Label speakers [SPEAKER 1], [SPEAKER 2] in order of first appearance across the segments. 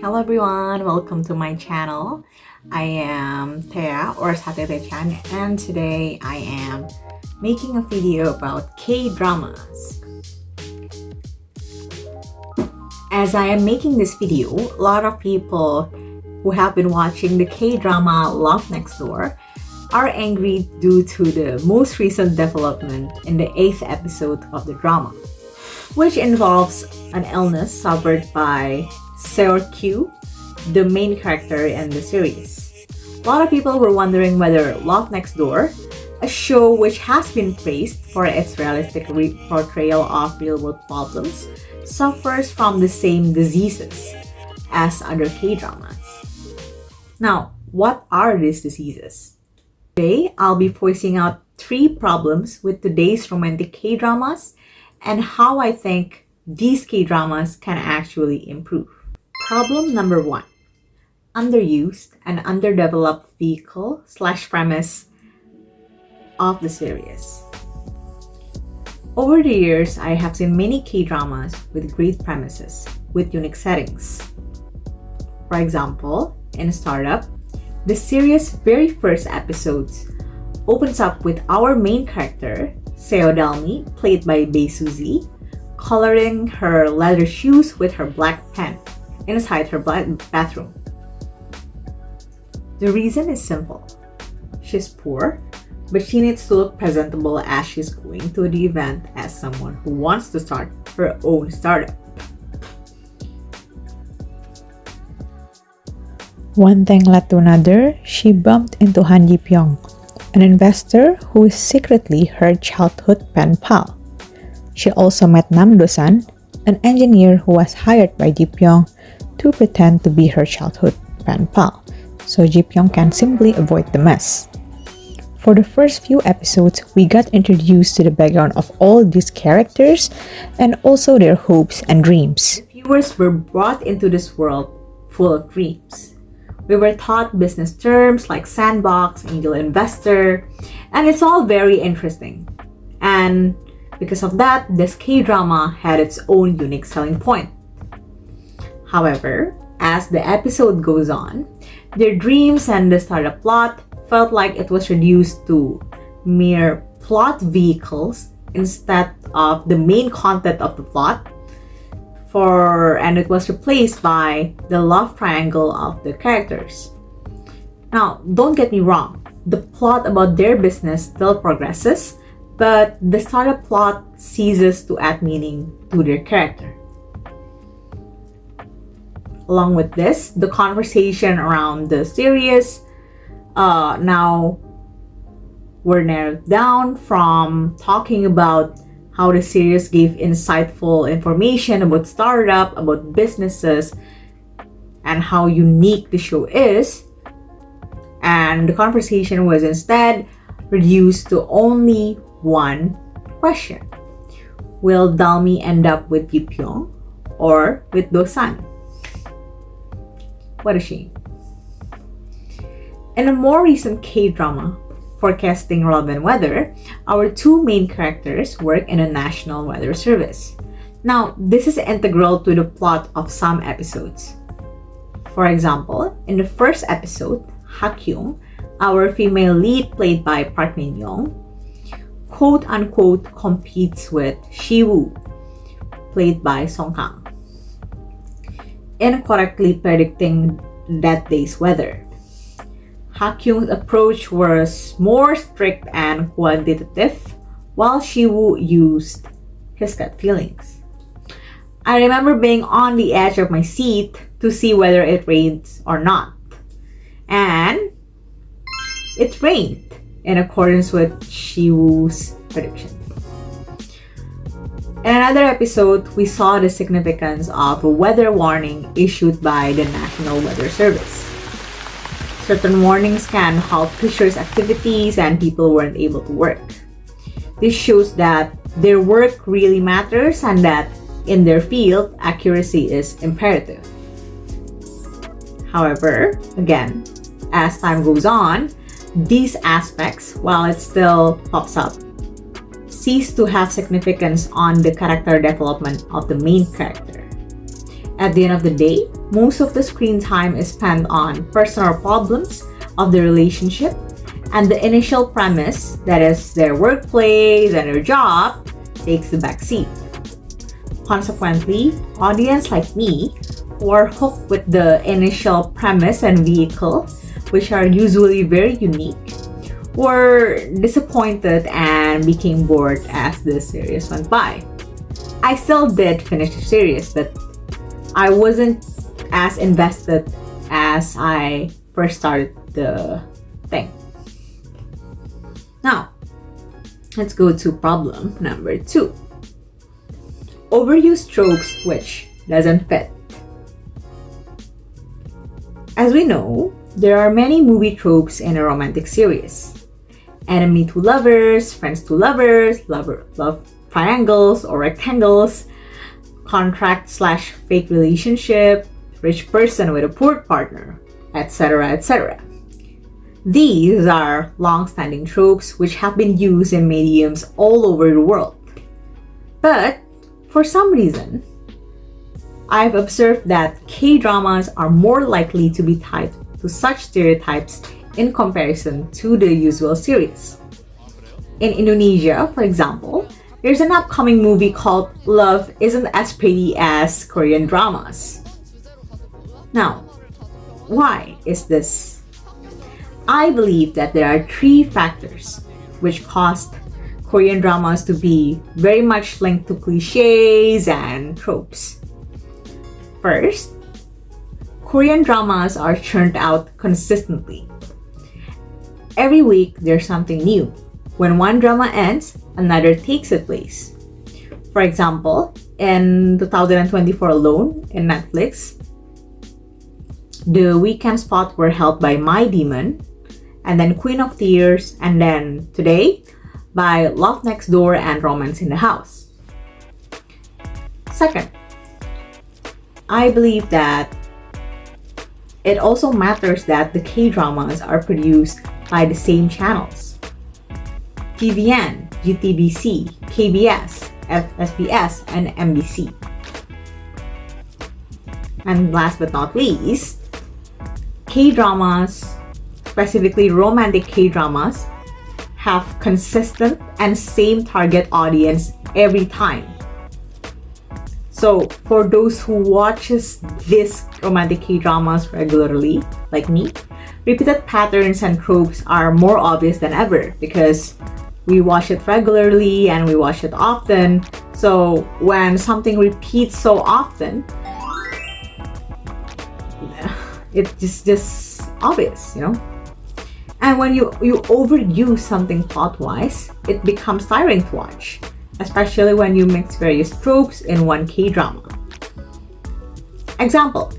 [SPEAKER 1] Hello everyone, welcome to my channel. I am Thea or Satete-chan, and today I am making a video about K-dramas. As I am making this video, a lot of people who have been watching the K-drama Love Next Door are angry due to the most recent development in the 8th episode of the drama, which involves an illness suffered by Seo-kyu, the main character in the series. A lot of people were wondering whether Love Next Door, a show which has been praised for its realistic portrayal of real-world problems, suffers from the same diseases as other K-dramas. Now, what are these diseases? Today, I'll be voicing out 3 problems with today's romantic K-dramas and how I think these K-dramas can actually improve. Problem number 1. Underused and underdeveloped vehicle/premise of the series. Over the years, I have seen many K-dramas with great premises, with unique settings. For example, in Startup, the series' very first episodes opens up with our main character, Seo Dalmi, played by Bae Suzy, coloring her leather shoes with her black pen inside her bathroom. The reason is simple. She's poor, but she needs to look presentable as she's going to the event as someone who wants to start her own startup.
[SPEAKER 2] One thing led to another. She bumped into Han Ji-pyong, an investor who is secretly her childhood pen pal. She also met Nam Do-san, an engineer who was hired by Ji-pyong to pretend to be her childhood pen pal, so Ji-pyong can simply avoid the mess. For the first few episodes, we got introduced to the background of all these characters and also their hopes and dreams.
[SPEAKER 1] Viewers were brought into this world full of dreams. We were taught business terms like sandbox, angel investor, and it's all very interesting. And because of that, this K-drama had its own unique selling point. However, as the episode goes on, their dreams and the startup plot felt like it was reduced to mere plot vehicles instead of the main content of the plot, and it was replaced by the love triangle of the characters. Now, don't get me wrong, the plot about their business still progresses, but the startup plot ceases to add meaning to their character. Along with this, the conversation around the series now were narrowed down from talking about how the series gave insightful information about startup, about businesses, and how unique the show is. And the conversation was instead reduced to only one question. Will Dalmi end up with Ji-pyong or with Do-san? What a shame. In a more recent K-drama, Forecasting Relevant Weather, our 2 main characters work in a national weather service. Now, this is integral to the plot of some episodes. For example, in the first episode, Ha-kyung, our female lead played by Park Min-young, quote-unquote competes with Shi-woo, played by Song Kang, incorrectly predicting that day's weather. Ha-kyung's approach was more strict and quantitative, while Shi-woo used his gut feelings. I remember being on the edge of my seat to see whether it rains or not. And it rained in accordance with Shi-woo's prediction. In another episode, we saw the significance of a weather warning issued by the National Weather Service. Certain warnings can halt fishers' activities and people weren't able to work. This shows that their work really matters and that in their field, accuracy is imperative. However, again, as time goes on, these aspects, while it still pops up, cease to have significance on the character development of the main character. At the end of the day, most of the screen time is spent on personal problems of the relationship, and the initial premise, that is their workplace and their job, takes the back seat. Consequently, audience like me who are hooked with the initial premise and vehicle, which are usually very unique, were disappointed and became bored as the series went by. I still did finish the series, but I wasn't as invested as I first started the thing. Now, let's go to problem number 2. Overused tropes which doesn't fit. As we know, there are many movie tropes in a romantic series. Enemy to lovers, friends to lovers, love triangles or rectangles, contract/fake relationship, rich person with a poor partner, etc., etc. These are long-standing tropes which have been used in mediums all over the world. But for some reason, I've observed that K-dramas are more likely to be tied to such stereotypes in comparison to the usual series. In Indonesia, for example, there's an upcoming movie called Love Isn't As Pretty as Korean Dramas. Now, why is this? I believe that there are 3 factors which caused Korean dramas to be very much linked to cliches and tropes. First, Korean dramas are churned out consistently. Every week, there's something new. When one drama ends, another takes its place. For example, in 2024 alone, in Netflix, the weekend spots were held by My Demon, and then Queen of Tears, and then today, by Love Next Door and Romance in the House. Second, I believe that it also matters that the K-dramas are produced by the same channels. TVN, GTBC, KBS, FSBS, and MBC. And last but not least, K-dramas, specifically romantic K-dramas, have consistent and same target audience every time. So for those who watches these romantic K-dramas regularly, like me, repeated patterns and tropes are more obvious than ever because we watch it regularly and we watch it often. So when something repeats so often, it's just obvious, you know? And when you overuse something plot-wise, it becomes tiring to watch, especially when you mix various tropes in one K-drama. Example,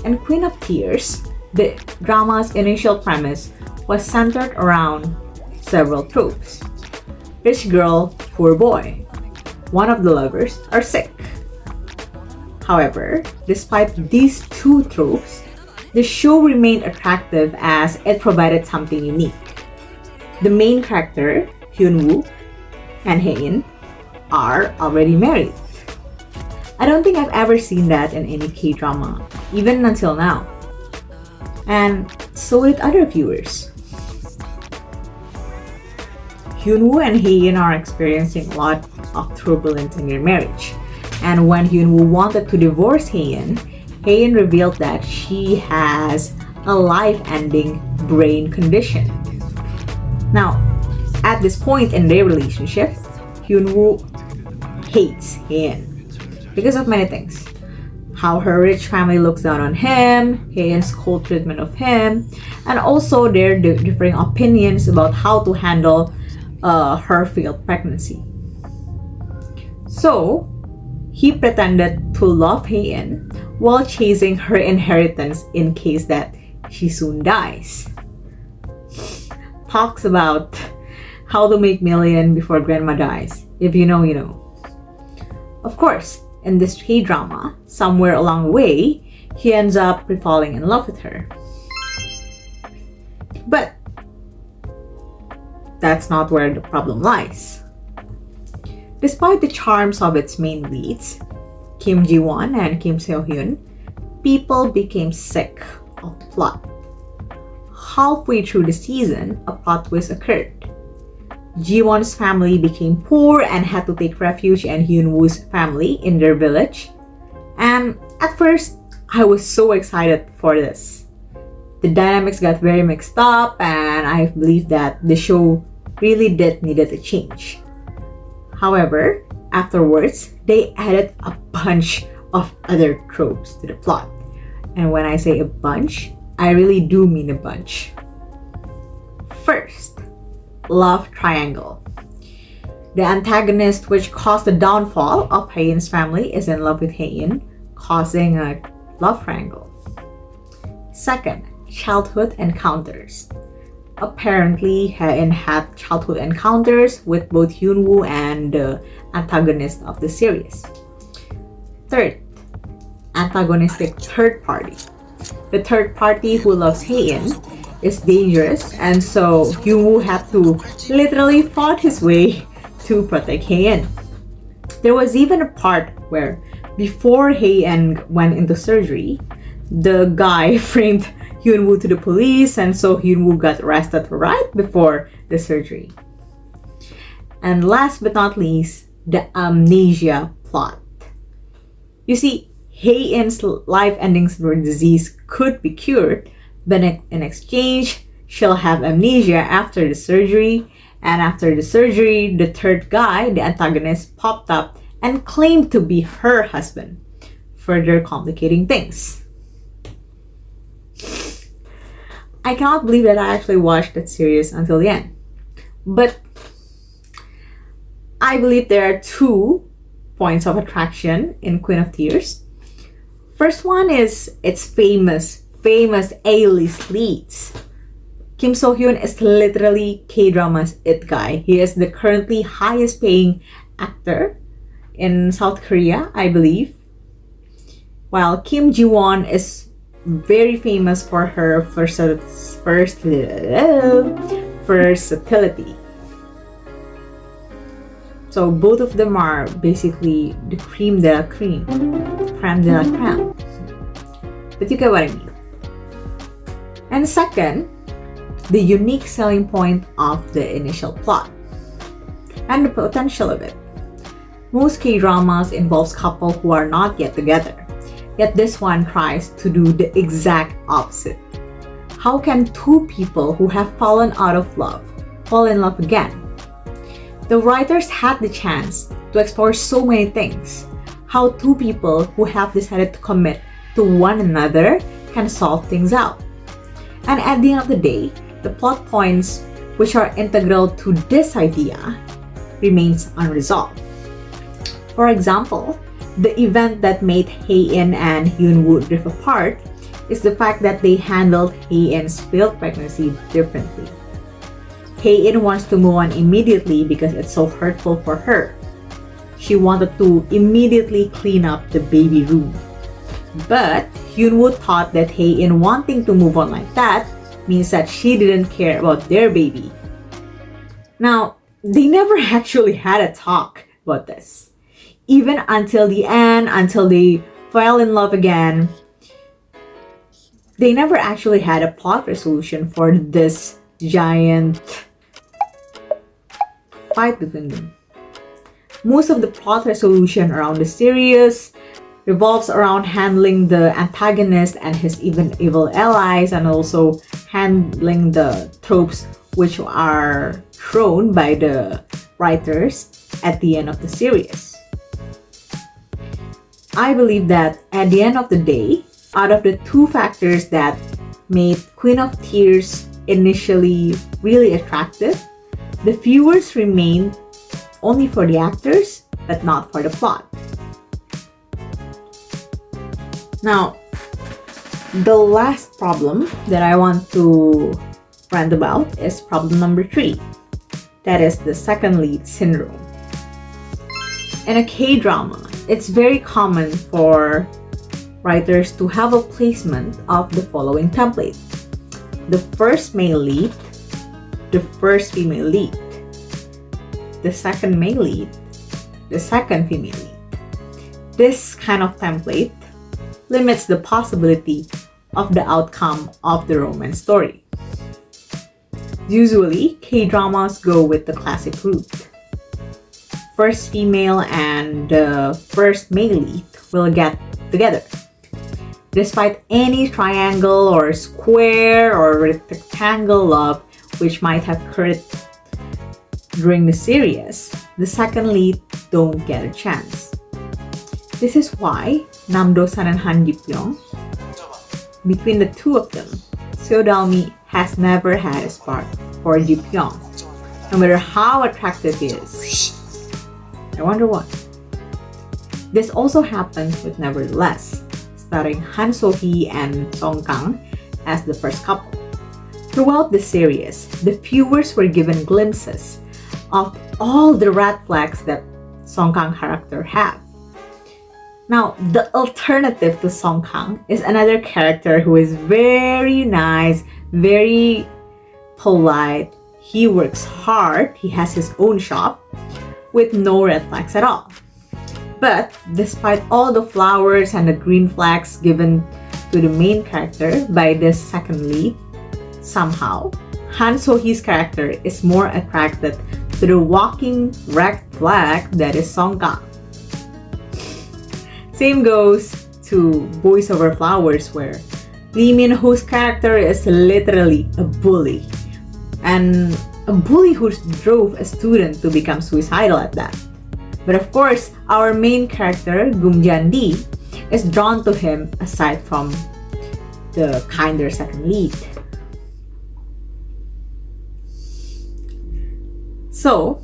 [SPEAKER 1] in Queen of Tears, the drama's initial premise was centered around several tropes. Rich girl, poor boy. One of the lovers are sick. However, despite these 2 tropes, the show remained attractive as it provided something unique. The main character, Hyun-woo and Hae-in, are already married. I don't think I've ever seen that in any K-drama, even until now. And so did other viewers. Hyun-woo and Hae-in are experiencing a lot of turbulence in their marriage. And when Hyun-woo wanted to divorce Hae-in, Hae-in revealed that she has a life-ending brain condition. Now, at this point in their relationship, Hyun-woo hates Hae-in because of many things. How her rich family looks down on him, Hae-in's cold treatment of him, and also their differing opinions about how to handle her failed pregnancy. So, he pretended to love Hae-in while chasing her inheritance in case that she soon dies. Talks about how to make million before grandma dies. If you know, you know. Of course, in this K-drama, somewhere along the way, he ends up falling in love with her. But that's not where the problem lies. Despite the charms of its main leads, Kim Ji-won and Kim Seo-hyun, people became sick of the plot. Halfway through the season, a plot twist occurred. Jiwon's family became poor and had to take refuge in Hyunwoo's family in their village. And at first, I was so excited for this. The dynamics got very mixed up, and I believe that the show really did needed a change. However, afterwards, they added a bunch of other tropes to the plot. And when I say a bunch, I really do mean a bunch. First, love triangle. The antagonist, which caused the downfall of Haein's family, is in love with Hein, causing a love triangle. Second, childhood encounters. Apparently, Haein had childhood encounters with both Hyunwoo and the antagonist of the series. Third, antagonistic third party. The third party who loves Haein is dangerous, and so Hyunwoo had to literally fight his way to protect Haein. There was even a part where before Haein went into surgery, the guy framed Hyunwoo to the police, and so Hyunwoo got arrested right before the surgery. And last but not least, the amnesia plot. You see, Haein's life-ending disease could be cured, but in exchange, she'll have amnesia after the surgery, and after the surgery, the third guy, the antagonist, popped up and claimed to be her husband, further complicating things. I cannot believe that I actually watched that series until the end. But I believe there are 2 points of attraction in Queen of Tears. First one is its famous A-list leads. Kim So-hyun is literally K-drama's it guy. He is the currently highest paying actor in South Korea, I believe. While Kim Ji-won is very famous for her versatility. So both of them are basically the creme de la creme. Creme de la creme. But you get what I mean. And second, the unique selling point of the initial plot and the potential of it. Most K-dramas involves couples who are not yet together. Yet this one tries to do the exact opposite. How can 2 people who have fallen out of love fall in love again? The writers had the chance to explore so many things. How 2 people who have decided to commit to one another can solve things out. And at the end of the day, the plot points which are integral to this idea remains unresolved. For example, the event that made Haein and Hyunwoo drift apart is the fact that they handled Haein's failed pregnancy differently. Haein wants to move on immediately because it's so hurtful for her. She wanted to immediately clean up the baby room. But Hyunwoo thought that Haein wanting to move on like that means that she didn't care about their baby. Now, they never actually had a talk about this. Even until the end, until they fell in love again, they never actually had a plot resolution for this giant fight between them. Most of the plot resolution around the series revolves around handling the antagonist and his even evil allies, and also handling the tropes which are thrown by the writers at the end of the series. I believe that at the end of the day, out of the 2 factors that made Queen of Tears initially really attractive, the viewers remained only for the actors, but not for the plot. Now, the last problem that I want to rant about is problem number 3. That is the second lead syndrome. In a K-drama, it's very common for writers to have a placement of the following template. The first male lead, the first female lead, the second male lead, the second female lead. This kind of template limits the possibility of the outcome of the romance story. Usually, K-dramas go with the classic route. First female and the first male lead will get together. Despite any triangle or square or rectangle love which might have occurred during the series, the second lead don't get a chance. This is why Nam Do-san and Han Ji-pyong, between the two of them, Seo Dal-mi has never had a spark for Ji-pyong, no matter how attractive he is. I wonder why. This also happens with Nevertheless, starring Han So-hee and Song Kang as the first couple. Throughout the series, the viewers were given glimpses of all the red flags that Song Kang character have. Now, the alternative to Song Kang is another character who is very nice, very polite. He works hard, he has his own shop, with no red flags at all. But despite all the flowers and the green flags given to the main character by this second lead, somehow, Han So-hee's character is more attracted to the walking red flag that is Song Kang. Same goes to Boys Over Flowers, where Lee Min-ho's character is literally a bully, and a bully who drove a student to become suicidal at that. But of course, our main character, Gum Jan-di, is drawn to him aside from the kinder second lead. So,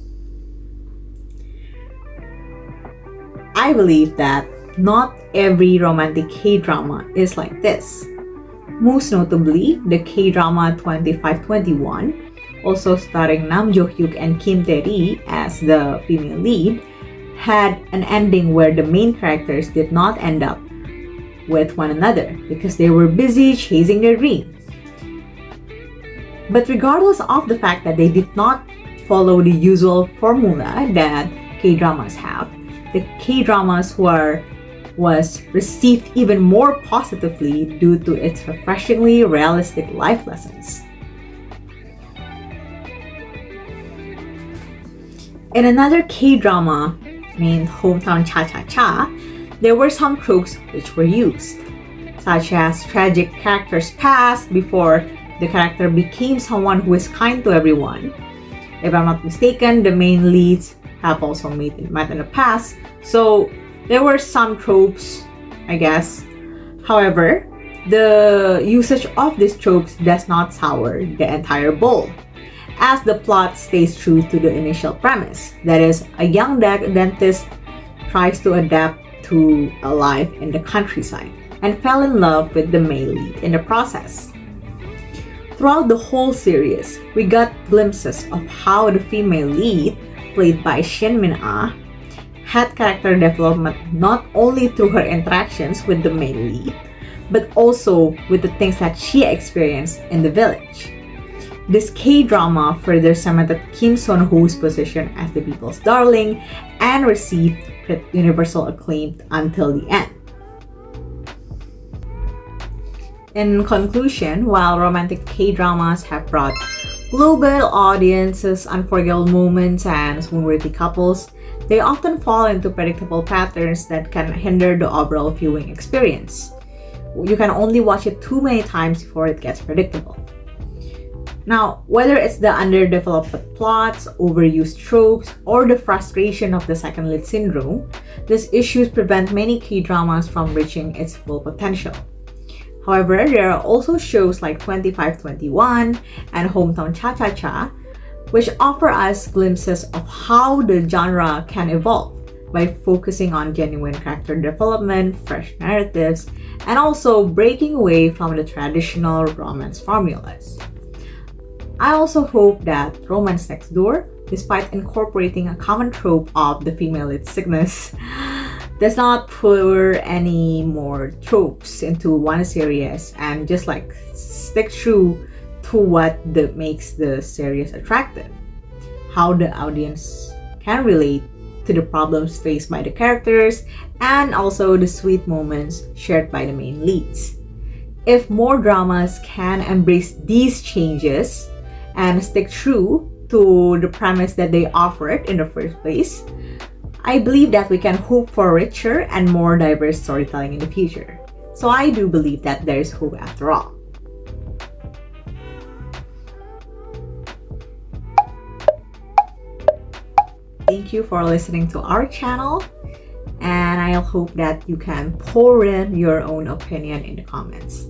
[SPEAKER 1] I believe that not every romantic K-drama is like this. Most notably, the K-drama 2521, also starring Nam Jo-hyuk and Kim Tae-ri as the female lead, had an ending where the main characters did not end up with one another because they were busy chasing their dream. But regardless of the fact that they did not follow the usual formula that K-dramas have, the K-dramas was received even more positively due to its refreshingly realistic life lessons. In another K-drama named Hometown Cha-Cha-Cha, there were some tropes which were used, such as tragic characters past before the character became someone who is kind to everyone. If I'm not mistaken, the main leads have also met in the past, so there were some tropes, I guess. However, the usage of these tropes does not sour the entire bowl, as the plot stays true to the initial premise. That is, a young dentist tries to adapt to a life in the countryside and fell in love with the male lead in the process. Throughout the whole series, we got glimpses of how the female lead, played by Shin Min-ah, had character development not only through her interactions with the male lead, but also with the things that she experienced in the village. This K-drama further cemented Kim Son-ho's position as the people's darling and received universal acclaim until the end. In conclusion, while romantic K-dramas have brought global audiences unforgettable moments and swoon-worthy couples, they often fall into predictable patterns that can hinder the overall viewing experience. You can only watch it too many times before it gets predictable. Now, whether it's the underdeveloped plots, overused tropes, or the frustration of the second lead syndrome, these issues prevent many K-dramas from reaching its full potential. However, there are also shows like 2521 and Hometown Cha-Cha-Cha, which offer us glimpses of how the genre can evolve by focusing on genuine character development, fresh narratives, and also breaking away from the traditional romance formulas. I also hope that Romance Next Door, despite incorporating a common trope of the female lead sickness, does not pour any more tropes into one series and just like stick true to what makes the series attractive. How the audience can relate to the problems faced by the characters and also the sweet moments shared by the main leads. If more dramas can embrace these changes and stick true to the premise that they offered in the first place, I believe that we can hope for richer and more diverse storytelling in the future. So I do believe that there is hope after all. Thank you for listening to our channel, and I hope that you can pour in your own opinion in the comments.